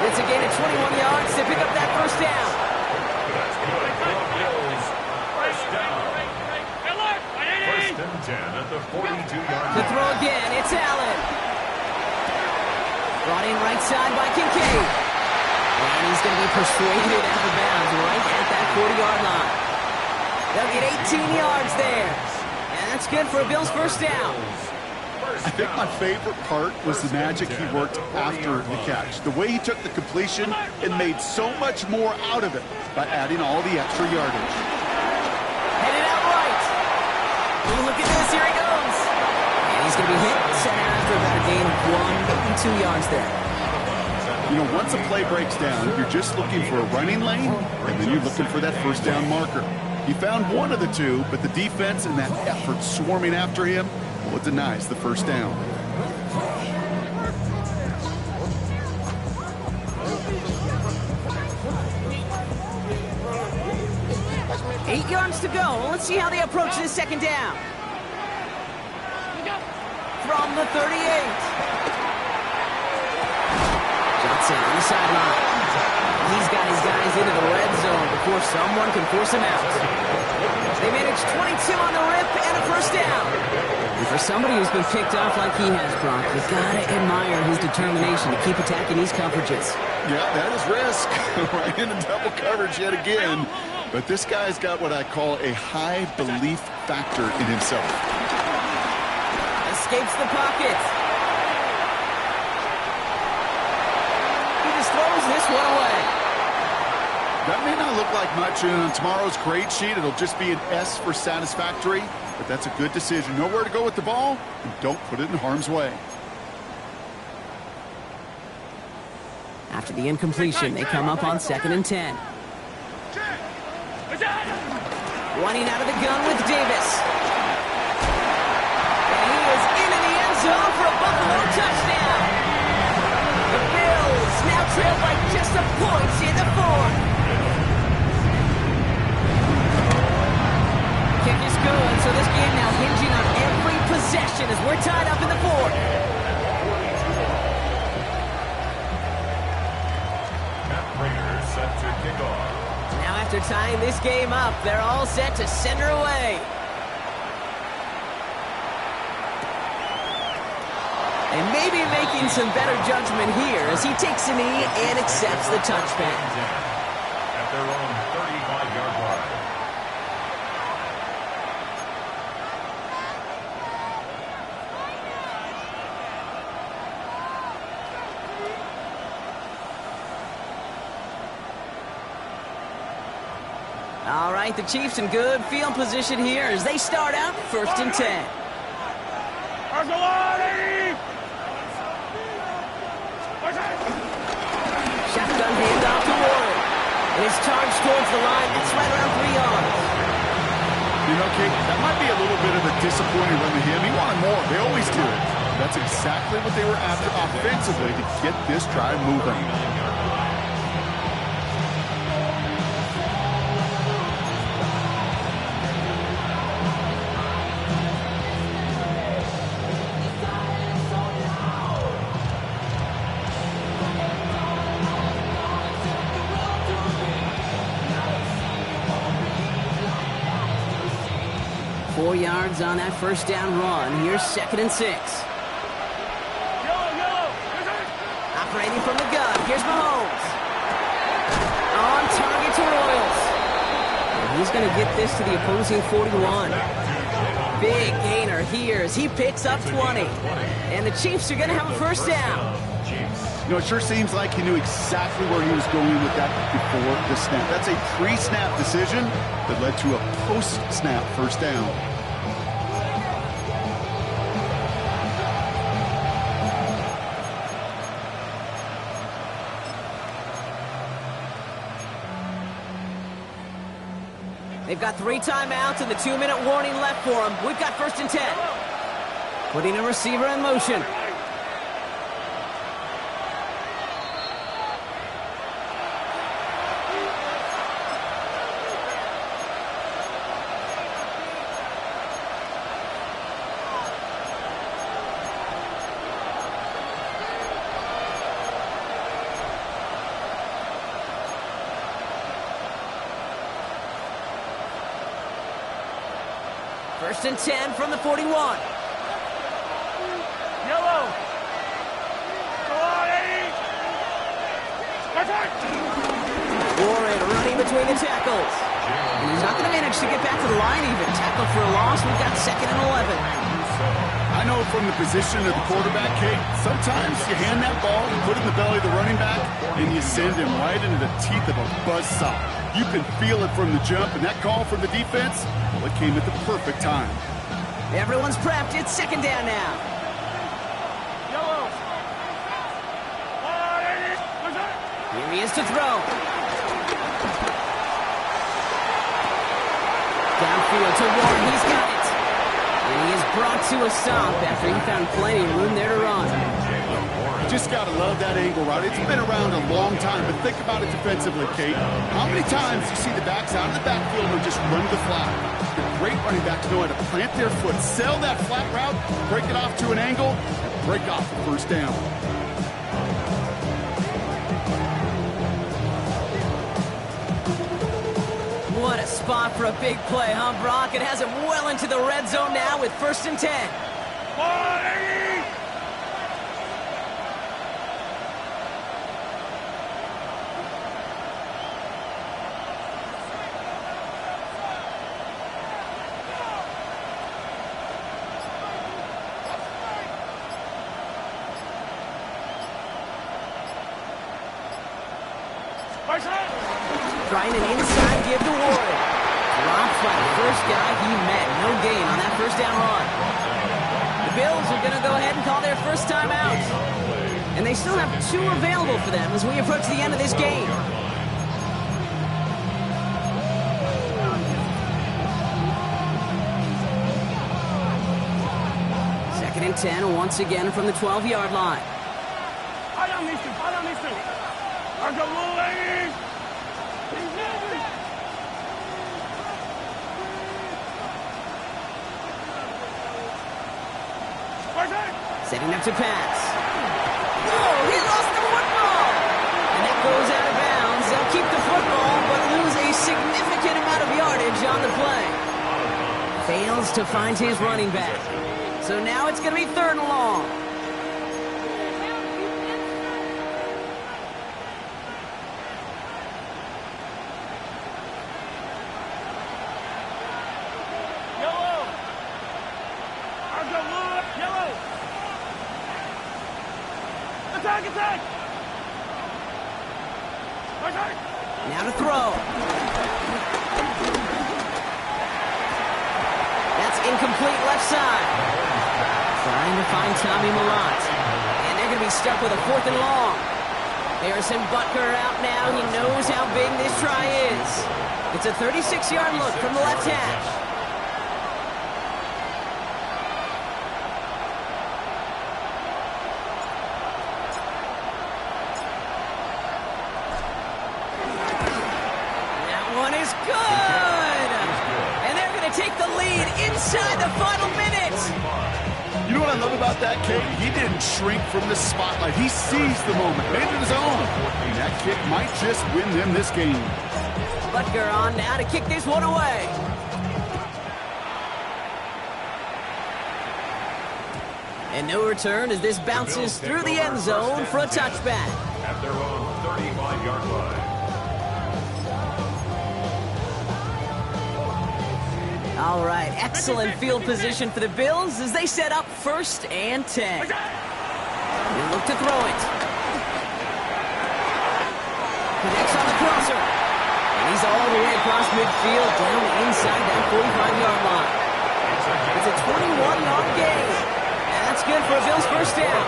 It's a gain of 21 yards to pick up that first down. First down. First and 10 at the 42-yard line. To throw again, it's Allen. Brought in right side by Kincaid. And he's going to be persuaded out of bounds right at that 40-yard line. They'll get 18 yards there. And that's good for a Bills first down. I think my favorite part was the magic he worked after the catch. The way he took the completion and made so much more out of it by adding all the extra yardage. Headed out right. Ooh, look at this, here he goes. And he's going to be hit, set out after about a gain of 1, maybe 2 yards there. You know, once a play breaks down, you're just looking for a running lane, and then you're looking for that first down marker. He found one of the two, but the defense and that effort swarming after him, well, it denies the first down. Eight yards to go. Let's see how they approach this second down. From the 38. Johnson on the sideline. He's got his guys into the red zone before someone can force him out. They managed 22 on the rip and a first down. And for somebody who's been picked off like he has, Brock, you gotta admire his determination to keep attacking these coverages. Yeah, that is risk. Right into double coverage yet again. But this guy's got what I call a high belief factor in himself. Escapes the pocket. He just throws this one away. That may not look like much on tomorrow's grade sheet. It'll just be an S for satisfactory, but that's a good decision. Know where to go with the ball, and don't put it in harm's way. After the incompletion, they come up on second and 10. Running out of the gun with Davis. And he is into the end zone for a Buffalo touchdown. The Bills now trail by just a point in the fourth. Kick is good, so this game now hinging on every possession as we're tied up in the fourth. Matt Prater set to kick off. Now after tying this game up, they're all set to send her away. And maybe making some better judgment here as he takes a knee and accepts the touchback. At their own 35-yard line. All right, the Chiefs in good field position here as they start out 1st and 10. Shotgun handoff to Warren. And it's charged towards the line. It's right around 3 yards. You know, Kate, that might be a little bit of a disappointing run to him. He wanted more. They always do. That's exactly what they were after offensively to get this drive moving. 4 yards on that 1st down run. Here's 2nd and 6. Operating from the gun. Here's Mahomes. On target to Royals. And he's going to get this to the opposing 41. Big gainer here as he picks up 20. And the Chiefs are going to have a 1st down. You know, it sure seems like he knew exactly where he was going with that before the snap. That's a pre-snap decision that led to a post-snap 1st down. They've got 3 timeouts and the 2-minute warning left for them. We've got 1st and 10. Putting a receiver in motion. First and 10 from the 41. Yellow. Go on, Eddie. Warren running between the tackles. And he's not going to manage to get back to the line even. Tackle for a loss. We've got 2nd and 11. I know from the position of the quarterback, Kate, sometimes you hand that ball, you put it in the belly of the running back, and you send him right into the teeth of a buzzsaw. You can feel it from the jump, and that call from the defense, well, it came at the perfect time. Everyone's prepped. It's 2nd down now. Yellow. Here he is to throw. Downfield to Warren. He's got it. And he is brought to a stop after he found plenty of room there to run. Just got to love that angle, right? It's been around a long time, but think about it defensively, Kate. How many times you see the backs out of the backfield and just run the flat? The great running backs know how to plant their foot, sell that flat route, break it off to an angle, and break off the 1st down. What a spot for a big play, huh, Brock? It has him well into the red zone now with 1st and 10. Trying an inside give to Warren. Drops by the 1st guy he met. No gain on that 1st down run. The Bills are going to go ahead and call their 1st timeout. And they still have 2 available for them as we approach the end of this game. Second and 10 once again from the 12-yard line. Setting up to pass. Oh, he lost the football! And that goes out of bounds. They'll keep the football, but lose a significant amount of yardage on the play. Fails to find his running back. So now it's going to be 3rd and long. Attack, attack! Attack! Now to throw. That's incomplete left side. Trying to find Tommy Morant. And they're going to be stuck with a 4th and long. Harrison Butker out now. He knows how big this try is. It's a 36-yard look from the left hash. Take the lead inside the final minutes. You know what I love about that, Kate? He didn't shrink from the spotlight. He seized the moment, made it his own. And that kick might just win them this game. Butker on now to kick this one away. And no return as this bounces through the end zone for a touchback. At their own 35-yard line. All right, excellent field position for the Bills as they set up 1st and 10. They look to throw it. Connects on the crosser. And he's all the way across midfield down inside that 45-yard line. It's a 21-yard gain. And that's good for a Bills 1st down.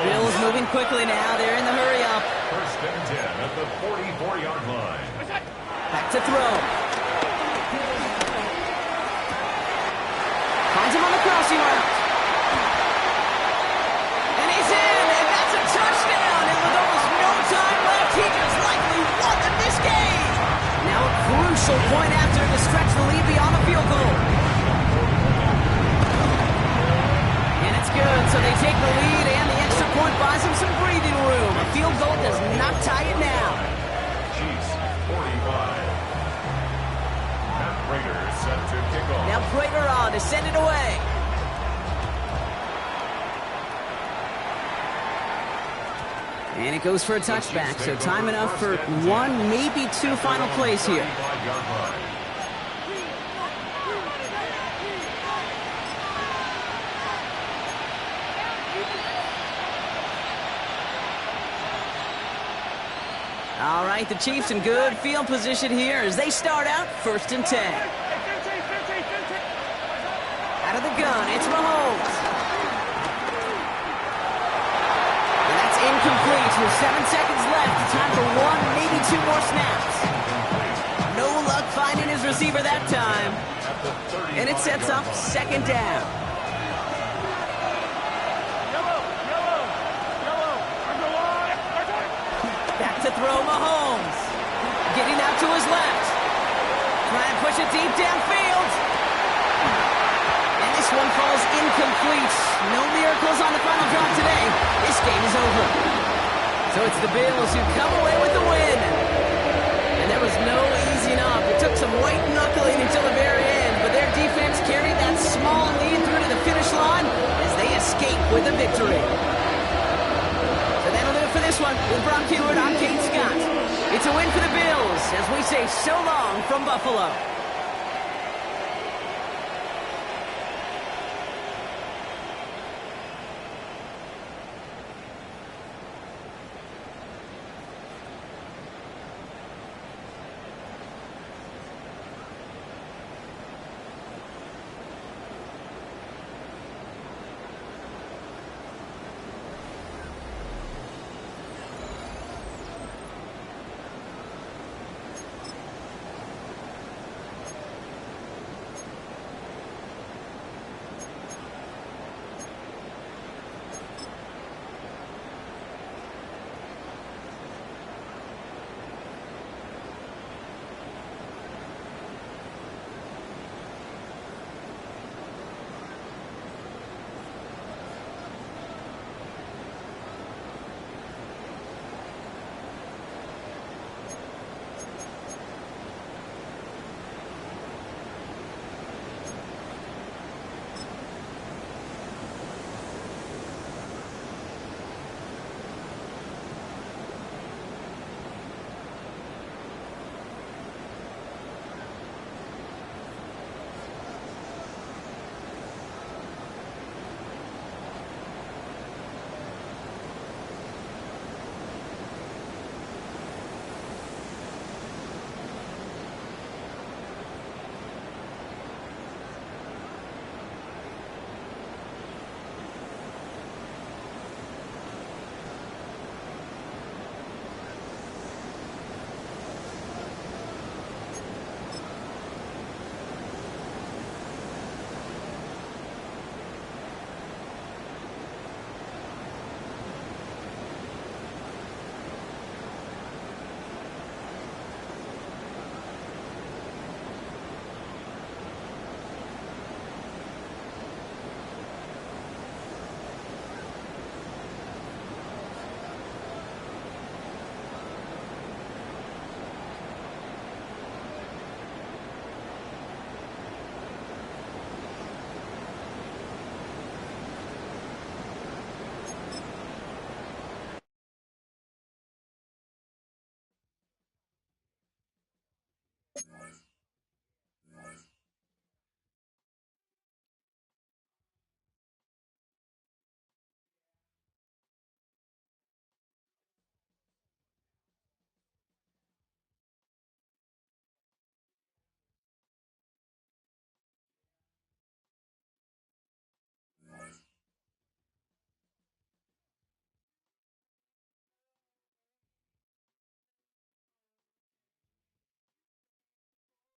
Bills moving quickly now. They're in the hurry up. 1st and 10 at the 44-yard line. Back to throw. Finds him on the crossing route. And he's in, and that's a touchdown. And with almost no time left, he just likely won them this game. Now a crucial point after to stretch the lead beyond a field goal. And it's good, so they take the lead, and the extra point buys them some breathing room. A field goal does not tie it now. Chiefs, 45. Raiders set to kick off. Now Prater on to send it away. And it goes for a touchback, so time enough for 1, maybe 2 final plays here. All right, the Chiefs in good field position here as they start out 1st and 10. Out of the gun, it's Mahomes. And that's incomplete with 7 seconds left. Time for 1, maybe 2 more snaps. No luck finding his receiver that time. And it sets up 2nd down. Back to throw Mahomes. Getting out to his left. Trying to push it deep downfield. And this one falls incomplete. No miracles on the final drive today. This game is over. So it's the Bills who come away with the win. And there was no easing up. It took some white knuckling until the very end, but their defense carried that small lead through to the finish line as they escape with a victory. So that'll do it for this one. With Brock Heward, I'm Kate Scott. It's a win for the Bills as we say so long from Buffalo.